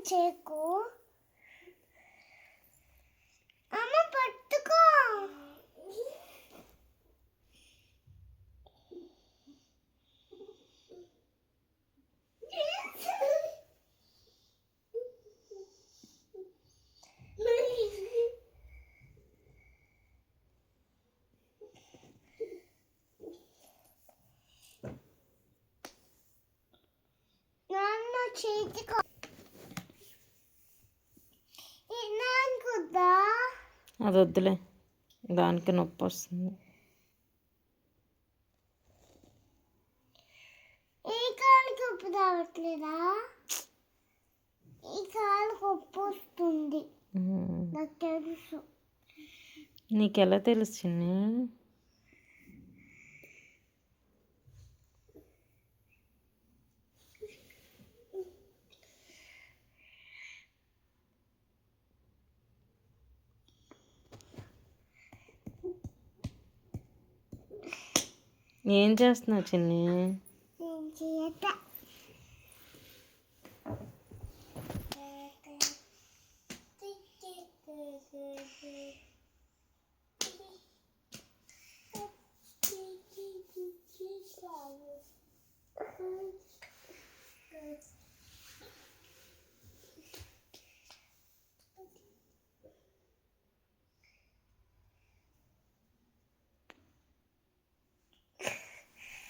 చేకు అమ్మ పట్టుకో. నాన్న చేతికో నాకుద్దా. అది వద్దులే, దానికి నొప్పి వస్తుంది. ఈ కాలుకి ఉప్పు రావట్లేదా? ఈ కాలుకి ఉప్పు వస్తుంది, నాకు తెలుసు. నీకెలా తెలుసు చిన్ని? ఏం చేస్తున్నావు చిన్ని?